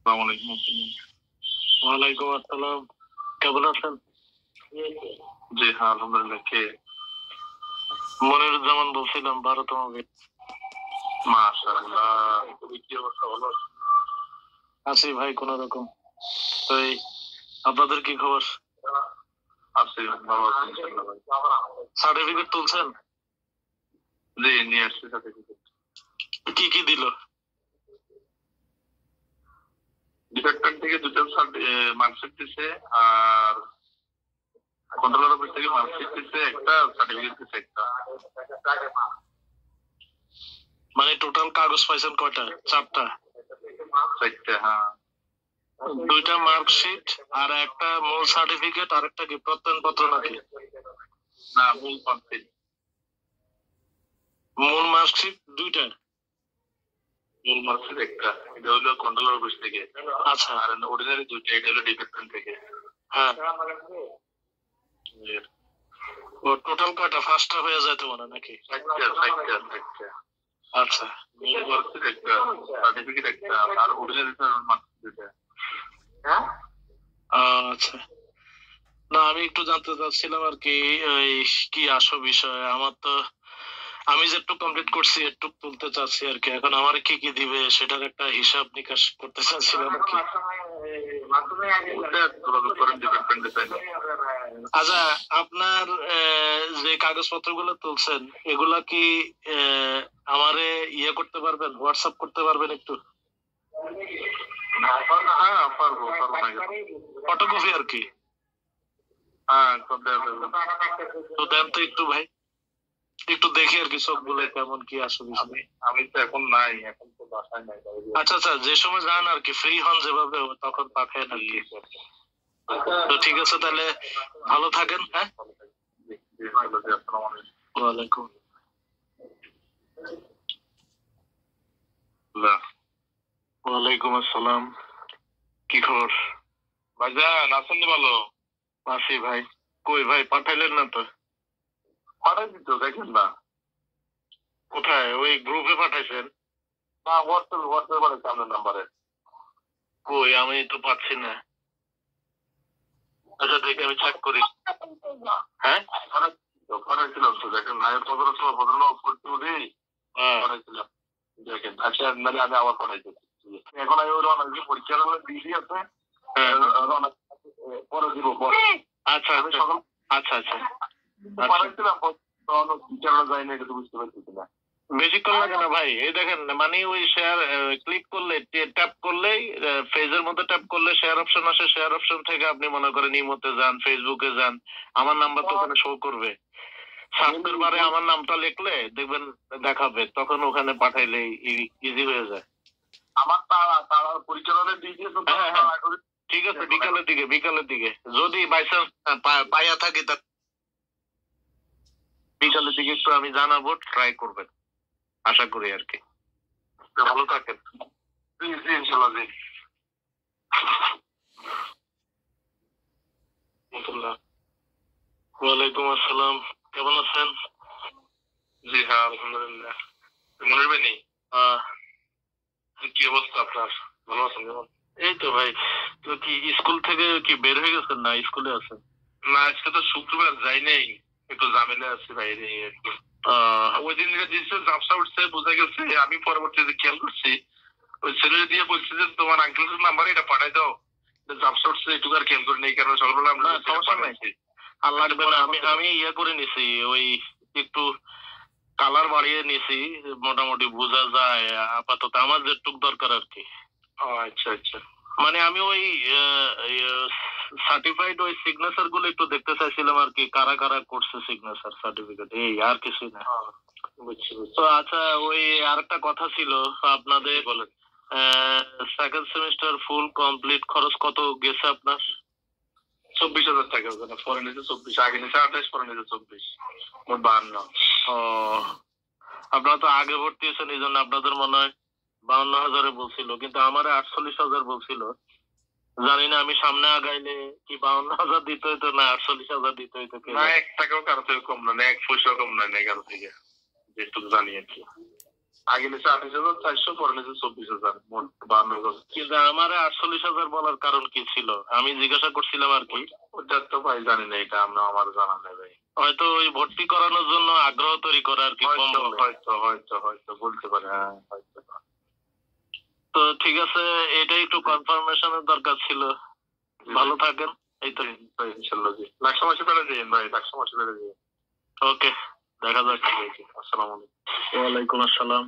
আসসালামু আলাইকুম। ওয়ালাইকুম আসসালাম। কেমন আছেন? জি হ্যাঁ, আলহামদুলিল্লাহ। কে? মনিরুজ্জামান বলছিলাম, 12তম গেট। মাশাআল্লাহ। কি অবস্থা, ভালো আছি ভাই কোন রকম। তো আপনাদের কি খবর? আছি ভালো আছি ইনশাআল্লাহ ভাই। সার্টিফিকেট তুলছেন? জি নিয়ে আসছি সার্টিফিকেট। কি কি দিল? ডিপার্টমেন্ট থেকে দুটো মার্কশিট দিছে, আর কন্ট্রোলার অফিস থেকে মার্কশিট দিছে একটা, সার্টিফিকেট দিছে একটা। মানে টোটাল কাগজ পাইছেন কয়টা? 4টা? 4টা, হ্যাঁ। 2টা মার্কশিট আর একটা মূল সার্টিফিকেট, আর একটা কি প্রত্যয়নপত্র নাকি? না, মূল মার্কশিট। মূল মার্কশিট 2টা? মূল মার্কশিট একটা, এটা হলো কন্ট্রোলার অফিস থেকে। আচ্ছা। আর অর্ডিনারি 2টা, এটা হলো ডিপার্টমেন্ট থেকে। হ্যাঁ। ও টোটাল কয়টা? 5টা হয়ে যায় তো মনে নাকি? 4টা। আচ্ছা। মূল মার্কশিট একটা, সার্টিফিকেট একটা, আর অর্ডিনারি মার্কশিট 2টা। আচ্ছা। না, আমি একটু জানতে চাচ্ছিলাম আর কি, কি আসল বিষয় আমার তো, আমি যেটুকু কমপ্লিট করছি একটু তুলতে চাচ্ছি আর কি। এখন আমার কি কি দিবে সেটার একটা হিসাব নিকাশ করতে চাচ্ছিলাম আর কি। আচ্ছা, আপনার যে কাগজপত্র গুলো তুলছেন এগুলা কি আমারে ইয়ে করতে পারবেন, হোয়াটসঅ্যাপ করতে পারবেন একটু? হ্যাঁ পারবো। ফটোকপি আর কি? হ্যাঁ, তো দেন তো একটু ভাই, একটু দেখি আর কি সবগুলো কেমন কি আসবে। আমি তো এখন নাই, এখন তো বাসায় নাই। আচ্ছা আচ্ছা, যে সময় যান আর কি, ফ্রি হন যেভাবে তখন পাঠায় আর কি। তো ঠিক আছে তাহলে, ভালো থাকেন। হ্যাঁ, ওয়ালাইকুম। ওয়ালাইকুম আসসালাম। কি খবর ভাইজান? আছেন ভালো? আছি ভাই। কই ভাই, পাঠাইলেন না তো? পাঠাইছি তো, দেখেন না। কোথায়? ওই গ্রুপে পাঠাইছেন? না, হোয়াটসঅ্যাপ পাঠাইছি আপনার নাম্বারে। কই, আমি তো পাচ্ছি না। আচ্ছা দেখে আমি চেক করি। হ্যাঁ, পাঠাইছিলাম তো, দেখেন না। ভদ্রলোক করতে বলি পাঠাইছিলাম, দেখেন। আচ্ছা, নাহলে আমি আবার পাঠাইছি। এখন আমি ওর অনেক পরীক্ষা দিয়ে আছে, পরে দিব পরে। আচ্ছা আচ্ছা আচ্ছা আচ্ছা, পাঠাইছিলাম যায় না, এটা তো বুঝতে পারছি না। বেশিক্ষণ লাগে না ভাই, এই দেখেন, মানে ওই শেয়ার ক্লিক করলে, ট্যাপ করলেই, পেজের মধ্যে ট্যাপ করলে শেয়ার অপশন আসে। শেয়ার অপশন থেকে আপনি মনে করেন ইমোতে যান, ফেসবুকে যান, আমার নাম্বার তো ওখানে শো করবে। সার্চের বারে আমার নামটা লিখলে দেখবেন দেখাবে, তখন ওখানে পাঠাইলে ইজি হয়ে যায়। আমার তারা পরিচালনের দিকে। হ্যাঁ হ্যাঁ, ঠিক আছে, বিকালের দিকে যদি বাই চান্স পাইয়া থাকি, তা বিকালের দিকে একটু আমি জানাবো, ট্রাই করবেন, আশা করি আর কি। ভালো থাকেন। জি জি, ইনশাল্লাহ। জি। ওয়ালাইকুম আসসালাম। কেমন আছেন? জি হ্যাঁ, আলহামদুলিল্লাহ। মনির ভাই নেই? কি অবস্থা আপনার? ভালো আছেন? কেমন? এই তো ভাই। তো কি স্কুল থেকে কি বের হয়ে গেছেন না স্কুলে আছেন? না, আজকে তো শুক্রবার, যাই নাই, একটু ঝামেলা আছে বাইরে আর কি। ওই দিন দিয়েছে, ঝাপসা উঠছে, বোঝা গেছে। আমি পরবর্তীতে খেয়াল করছি, ওই ছেলে দিয়ে বলছে যে তোমার আঙ্কেলের নাম্বারে এটা পাঠাই দাও, ঝাপসা উঠছে, একটু আর খেয়াল করি এই কারণে সকালবেলা আমরা সমস্যা নাই। আর লাগবে না, আমি আমি ইয়ে করে নিছি, ওই একটু কালার বাড়িয়ে নিছি, মোটামুটি বোঝা যায় আপাতত আমার যেটুক দরকার আর কি। আচ্ছা আচ্ছা, মানে আমি ওই সার্টিফাইড ওই সিগনেচার গুলো একটু দেখতে চাইছিলাম আর কি, কারা কারা করছে সিগনেচার সার্টিফিকেট, এই আর কিছু না। বুঝছি বুঝছি। তো আচ্ছা, ওই আরেকটা কথা ছিল, আপনাদের বলেন, সেকেন্ড সেমিস্টার ফুল কমপ্লিট খরচ কত গেছে আপনার? 24,000 টাকা। ওখানে পরে নিচে 24, আগে নিচে 28, পরে নিচে 24, মোট 52। ও, আপনারা তো আগে ভর্তি হয়েছেন, এই জন্য আপনাদের মনে হয় 52,000 বলছিল, কিন্তু আমার 48,000 বলছিল। জানি না, আমি সামনে আগাইলে কি 52,000 দিতে হইতো না 48,000 দিতে হইতো? না, 1 টাকাও কারো থেকে কম না, 1 পয়সাও কম নয়, কারো থেকে, যেটুকু জানি আর কি। আগে নিচে 28,400, পরে নিচে 24,000, মোট 52,000। কিন্তু আমার 48,000 বলার কারণ কি ছিল? আমি জিজ্ঞাসা করছিলাম আর কি। ওটা তো ভাই জানি না, এটা আমার জানা নেই ভাই। হয়তো ওই ভর্তি করানোর জন্য আগ্রহ তৈরি করা আর কি। হয়তো বলতে পারে, হ্যাঁ হয়তো। তো ঠিক আছে, এটাই একটু কনফার্মেশনের দরকার ছিল। ভালো থাকেন। এই তো ভাই, ইনশাল্লাহ জি। লাকসা মাসে বেড়ে যাই ভাই, লাকসা মাসে বেড়ে যাই। ওকে, দেখা যাক। আসসালামু আলাইকুম। ওয়ালাইকুম আসসালাম।